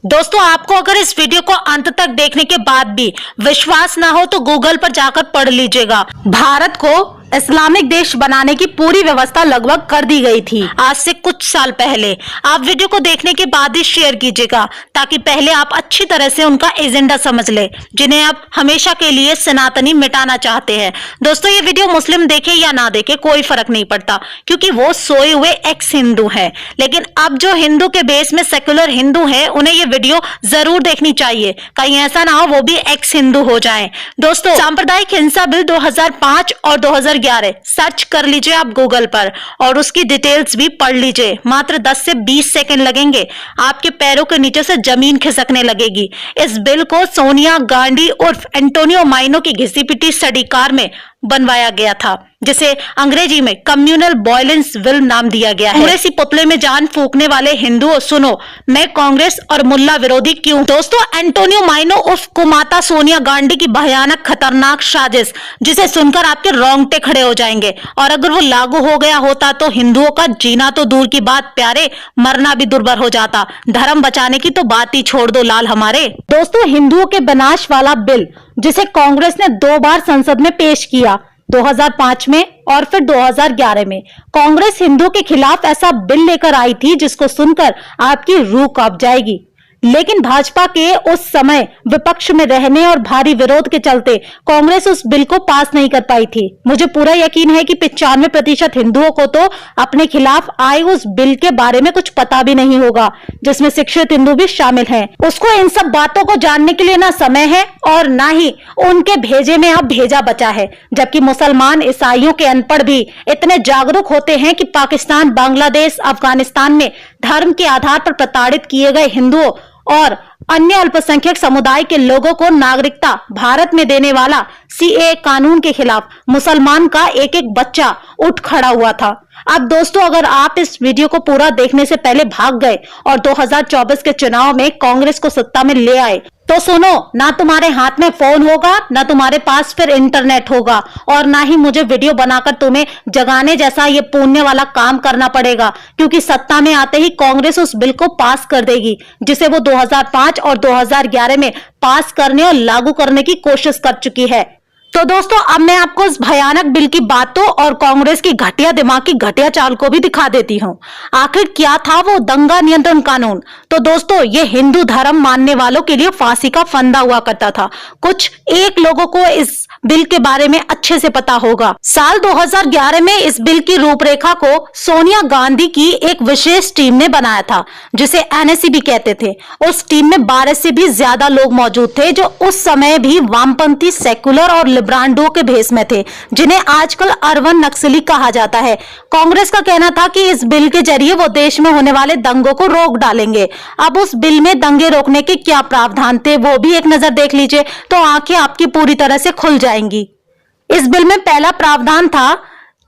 दोस्तों, आपको अगर इस वीडियो को अंत तक देखने के बाद भी विश्वास ना हो तो गूगल पर जाकर पढ़ लीजिएगा। भारत को इस्लामिक देश बनाने की पूरी व्यवस्था लगभग कर दी गई थी आज से कुछ साल पहले। आप वीडियो को देखने के बाद ही शेयर कीजिएगा ताकि पहले आप अच्छी तरह से उनका एजेंडा समझ ले, जिन्हें आप हमेशा के लिए सनातनी मिटाना चाहते हैं। दोस्तों, ये वीडियो मुस्लिम देखे या ना देखे कोई फर्क नहीं पड़ता, क्योंकि वो सोए हुए एक्स हिंदू है। लेकिन अब जो हिंदू के बेस में सेक्युलर हिंदू है, उन्हें ये वीडियो जरूर देखनी चाहिए, कहीं ऐसा ना हो वो भी एक्स हिंदू हो जाएं। दोस्तों, सांप्रदायिक हिंसा बिल 2005 और 2011 सर्च कर लीजिए आप गूगल पर और उसकी डिटेल्स भी पढ़ लीजिए। मात्र 10 से 20 सेकंड लगेंगे, आपके पैरों के नीचे से जमीन खिसकने लगेगी। इस बिल को सोनिया गांधी उर्फ एंटोनियो माइनो की घिसी पिटी स्टडी कार में बनवाया गया था, जिसे अंग्रेजी में कम्युनल वायलेंस बिल नाम दिया गया है। कांग्रेसी पुतले में जान फूंकने वाले हिंदुओं, सुनो, मैं कांग्रेस और मुल्ला विरोधी क्यों। दोस्तों, एंटोनियो माइनो उर्फ कुमाता सोनिया गांधी की भयानक खतरनाक साजिश, जिसे सुनकर आपके रोंगटे खड़े हो जाएंगे। और अगर वो लागू हो गया होता तो हिंदुओं का जीना तो दूर की बात प्यारे, मरना भी दुर्बर हो जाता। धर्म बचाने की तो बात ही छोड़ दो लाल हमारे। दोस्तों, हिंदुओं के विनाश वाला बिल, जिसे कांग्रेस ने 2 बार संसद में पेश किया, 2005 में और फिर 2011 में, कांग्रेस हिंदुओं के खिलाफ ऐसा बिल लेकर आई थी जिसको सुनकर आपकी रूह कांप जाएगी। लेकिन भाजपा के उस समय विपक्ष में रहने और भारी विरोध के चलते कांग्रेस उस बिल को पास नहीं कर पाई थी। मुझे पूरा यकीन है कि 95% हिंदुओं को तो अपने खिलाफ आए उस बिल के बारे में कुछ पता भी नहीं होगा, जिसमें शिक्षित हिंदू भी शामिल हैं। उसको इन सब बातों को जानने के लिए ना समय है और ना ही उनके भेजे में अब भेजा बचा है। जबकि मुसलमान, ईसाइयों के अनपढ़ भी इतने जागरूक होते हैं कि पाकिस्तान, बांग्लादेश, अफगानिस्तान में धर्म के आधार पर प्रताड़ित किए गए हिंदुओं और अन्य अल्पसंख्यक समुदाय के लोगों को नागरिकता भारत में देने वाला सीएए कानून के खिलाफ मुसलमान का एक एक बच्चा उठ खड़ा हुआ था। अब दोस्तों, अगर आप इस वीडियो को पूरा देखने से पहले भाग गए और 2024 के चुनाव में कांग्रेस को सत्ता में ले आए, तो सुनो, ना तुम्हारे हाथ में फोन होगा, ना तुम्हारे पास फिर इंटरनेट होगा, और ना ही मुझे वीडियो बनाकर तुम्हें जगाने जैसा ये पुण्य वाला काम करना पड़ेगा, क्योंकि सत्ता में आते ही कांग्रेस उस बिल को पास कर देगी, जिसे वो 2005 और 2011 में पास करने और लागू करने की कोशिश कर चुकी है। तो दोस्तों, अब मैं आपको इस भयानक बिल की बातों और कांग्रेस की घटिया दिमाग की घटिया चाल को भी दिखा देती हूँ। आखिर क्या था वो दंगा नियंत्रण कानून? तो दोस्तों, ये हिंदू धर्म मानने वालों के लिए फांसी का फंदा हुआ करता था। कुछ एक लोगों को इस बिल के बारे में अच्छे से पता होगा। साल 2011 में इस बिल की रूपरेखा को सोनिया गांधी की एक विशेष टीम ने बनाया था, जिसे एनएसी भी कहते थे। उस टीम में 12 से भी ज्यादा लोग मौजूद थे, जो उस समय भी वामपंथी, सेकुलर और लिब्रांडो के भेष में थे, जिन्हें आजकल अरवन नक्सली कहा जाता है। कांग्रेस का कहना था कि इस बिल के जरिए वो देश में होने वाले दंगों को रोक डालेंगे। अब उस बिल में दंगे रोकने के क्या प्रावधान थे, वो भी एक नजर देख लीजिए, तो आंखें आपकी पूरी तरह से खुल जाएंगी। इस बिल में पहला प्रावधान था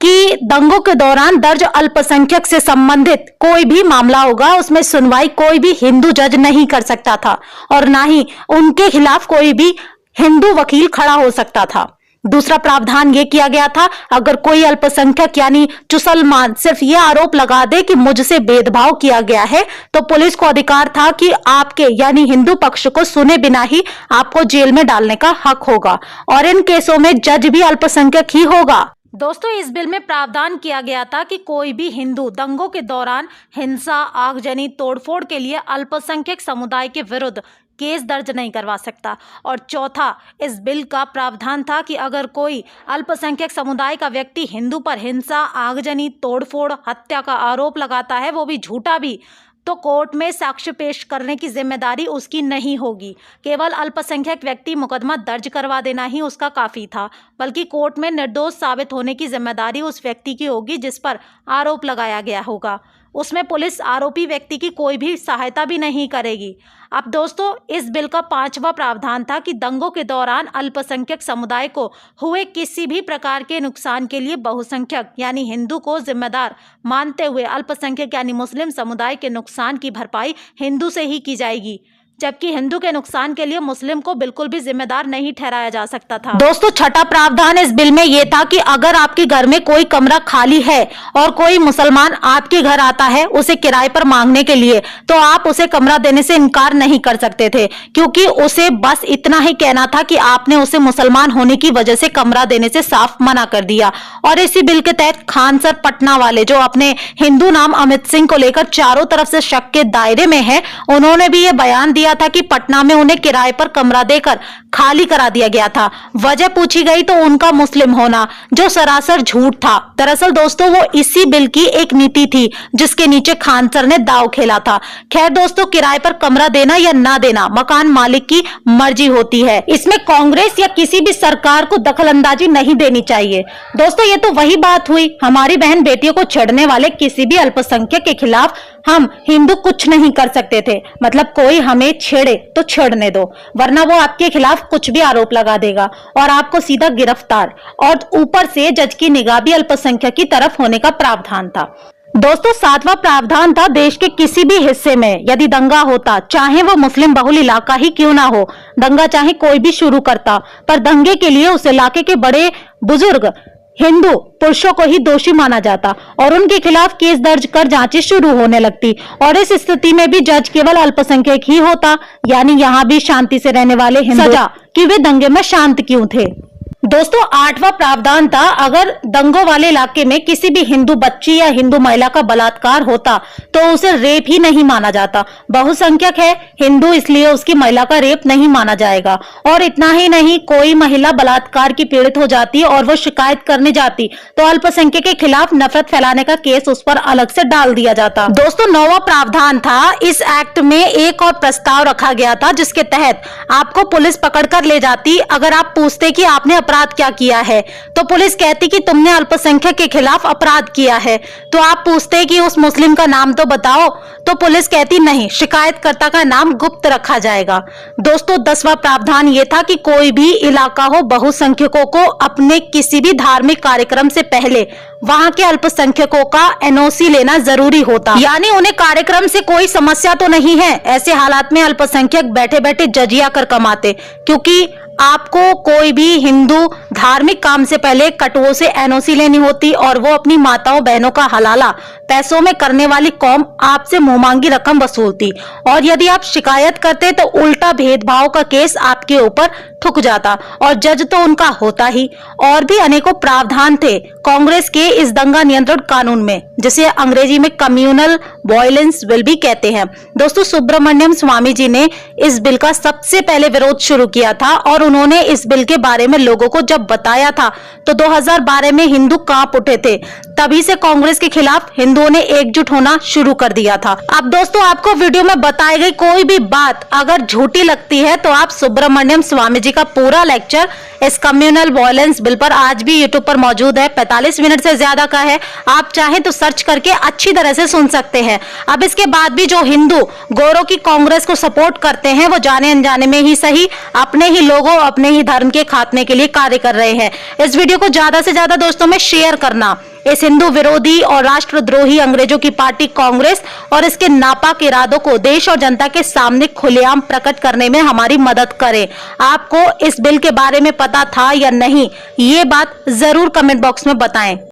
कि दंगों के दौरान दर्ज अल्पसंख्यक से संबंधित कोई भी मामला होगा, उसमें सुनवाई कोई भी हिंदू जज नहीं कर सकता था और ना ही उनके खिलाफ कोई भी हिंदू वकील खड़ा हो सकता था। दूसरा प्रावधान ये किया गया था, अगर कोई अल्पसंख्यक यानी चुसलमान सिर्फ ये आरोप लगा दे कि मुझसे भेदभाव किया गया है, तो पुलिस को अधिकार था कि आपके यानी हिंदू पक्ष को सुने बिना ही आपको जेल में डालने का हक होगा, और इन केसों में जज भी अल्पसंख्यक ही होगा। दोस्तों, इस बिल में प्रावधान किया गया था कि कोई भी हिंदू दंगों के दौरान हिंसा, आगजनी, तोड़फोड़ के लिए अल्पसंख्यक समुदाय के विरुद्ध केस दर्ज नहीं करवा सकता। और चौथा, इस बिल का प्रावधान था कि अगर कोई अल्पसंख्यक समुदाय का व्यक्ति हिंदू पर हिंसा, आगजनी, तोड़फोड़, हत्या का आरोप लगाता है, वो भी झूठा भी, तो कोर्ट में साक्ष्य पेश करने की जिम्मेदारी उसकी नहीं होगी। केवल अल्पसंख्यक व्यक्ति मुकदमा दर्ज करवा देना ही उसका काफी था, बल्कि कोर्ट में निर्दोष साबित होने की जिम्मेदारी उस व्यक्ति की होगी जिस पर आरोप लगाया गया होगा। उसमें पुलिस आरोपी व्यक्ति की कोई भी सहायता भी नहीं करेगी। अब दोस्तों, इस बिल का 5वां प्रावधान था कि दंगों के दौरान अल्पसंख्यक समुदाय को हुए किसी भी प्रकार के नुकसान के लिए बहुसंख्यक यानी हिंदू को जिम्मेदार मानते हुए अल्पसंख्यक यानी मुस्लिम समुदाय के नुकसान की भरपाई हिंदू से ही की जाएगी। जबकि हिंदू के नुकसान के लिए मुस्लिम को बिल्कुल भी जिम्मेदार नहीं ठहराया जा सकता था। दोस्तों, छठा प्रावधान इस बिल में यह था कि अगर आपके घर में कोई कमरा खाली है और कोई मुसलमान आपके घर आता है उसे किराए पर मांगने के लिए, तो आप उसे कमरा देने से इनकार नहीं कर सकते थे, क्योंकि उसे बस इतना ही कहना था कि आपने उसे मुसलमान होने की वजह से कमरा देने से साफ मना कर दिया। और इसी बिल के तहत खान सर पटना वाले, जो अपने हिंदू नाम अमित सिंह को लेकर चारों तरफ से शक के दायरे में है, उन्होंने भी यह बयान दिया था कि पटना में उन्हें किराए पर कमरा देकर खाली करा दिया गया था। वजह पूछी गई तो उनका मुस्लिम होना, जो सरासर झूठ था। दरअसल दोस्तों, वो इसी बिल की एक नीति थी जिसके नीचे खान सर ने दांव खेला था। खैर दोस्तों, किराए पर कमरा देना या ना देना मकान मालिक की मर्जी होती है, इसमें कांग्रेस या किसी भी सरकार को दखलंदाजी नहीं देनी चाहिए। दोस्तों, ये तो वही बात हुई, हमारी बहन बेटियों को छेड़ने वाले किसी भी अल्पसंख्यक के खिलाफ हम हिंदू कुछ नहीं कर सकते थे। मतलब कोई हमें छेड़े तो छेड़ने दो, वरना वो आपके खिलाफ कुछ भी आरोप लगा देगा और आपको सीधा गिरफ्तार, और ऊपर से जज की निगाह भी अल्पसंख्यक की तरफ होने का प्रावधान था। दोस्तों, सातवां प्रावधान था देश के किसी भी हिस्से में यदि दंगा होता, चाहे वो मुस्लिम बहुल इलाका ही क्यों ना हो, दंगा चाहे कोई भी शुरू करता, पर दंगे के लिए उस इलाके के बड़े बुजुर्ग हिंदू पुरुषों को ही दोषी माना जाता और उनके खिलाफ केस दर्ज कर जांचें शुरू होने लगती। और इस स्थिति में भी जज केवल अल्पसंख्यक ही होता, यानी यहाँ भी शांति से रहने वाले हिंदू, सजा कि वे दंगे में शांत क्यों थे। दोस्तों, आठवां प्रावधान था अगर दंगों वाले इलाके में किसी भी हिंदू बच्ची या हिंदू महिला का बलात्कार होता तो उसे रेप ही नहीं माना जाता। बहुसंख्यक है हिंदू, इसलिए उसकी महिला का रेप नहीं माना जाएगा। और इतना ही नहीं, कोई महिला बलात्कार की पीड़ित हो जाती और वो शिकायत करने जाती तो अल्पसंख्यक के खिलाफ नफरत फैलाने का केस उस पर अलग से डाल दिया जाता। दोस्तों, नौवां प्रावधान था, इस एक्ट में एक और प्रस्ताव रखा गया था जिसके तहत आपको पुलिस पकड़कर ले जाती अगर आप पूछते कि आपने अपराध क्या किया है, तो पुलिस कहती कि तुमने अल्पसंख्यक के खिलाफ अपराध किया है। तो आप पूछते कि उस मुस्लिम का नाम तो बताओ, तो पुलिस कहती नहीं, शिकायतकर्ता का नाम गुप्त रखा जाएगा। दोस्तों, 10वां प्रावधान यह था कि कोई भी इलाका हो, बहुसंख्यकों को अपने किसी भी धार्मिक कार्यक्रम से पहले वहां के अल्पसंख्यकों का एनओसी लेना जरूरी होता, यानी उन्हें कार्यक्रम से कोई समस्या तो नहीं है। ऐसे हालात में अल्पसंख्यक बैठे बैठे जजिया कर कमाते, क्योंकि आपको कोई भी हिंदू धार्मिक काम से पहले कटुओं से एनओसी लेनी होती और वो अपनी माताओं बहनों का हलाला पैसों में करने वाली कौम आपसे मुंहमांगी रकम वसूलती, और यदि आप शिकायत करते तो उल्टा भेदभाव का केस आपके ऊपर ठुक जाता और जज तो उनका होता ही। और भी अनेकों प्रावधान थे कांग्रेस के इस दंगा नियंत्रण कानून में, जिसे अंग्रेजी में कम्युनल वायलेंस बिल भी कहते हैं। दोस्तों, सुब्रमण्यम स्वामी जी ने इस बिल का सबसे पहले विरोध शुरू किया था और उन्होंने इस बिल के बारे में लोगों को जब बताया था तो 2012 में हिंदू कांप उठे थे। तभी से कांग्रेस के खिलाफ हिंदुओं ने एकजुट होना शुरू कर दिया था। अब दोस्तों, आपको वीडियो में बताई गई कोई भी बात अगर झूठी लगती है तो आप सुब्रमण्यम स्वामी जी का पूरा लेक्चर इस कम्युनल वायलेंस बिल पर आज भी यूट्यूब पर मौजूद है। 45 मिनट से ज्यादा का है, आप चाहें तो सर्च करके अच्छी तरह से सुन सकते हैं। अब इसके बाद भी जो हिंदू गोरों की कांग्रेस को सपोर्ट करते हैं वो जाने अनजाने में ही सही अपने ही लोगों, अपने ही धर्म के खात्मे के लिए कार्य कर रहे हैं। इस वीडियो को ज्यादा से ज्यादा दोस्तों में शेयर करना, इस हिंदू विरोधी और राष्ट्रद्रोही अंग्रेजों की पार्टी कांग्रेस और इसके नापाक इरादों को देश और जनता के सामने खुलेआम प्रकट करने में हमारी मदद करें। आपको इस बिल के बारे में पता था या नहीं, ये बात जरूर कमेंट बॉक्स में बताएं।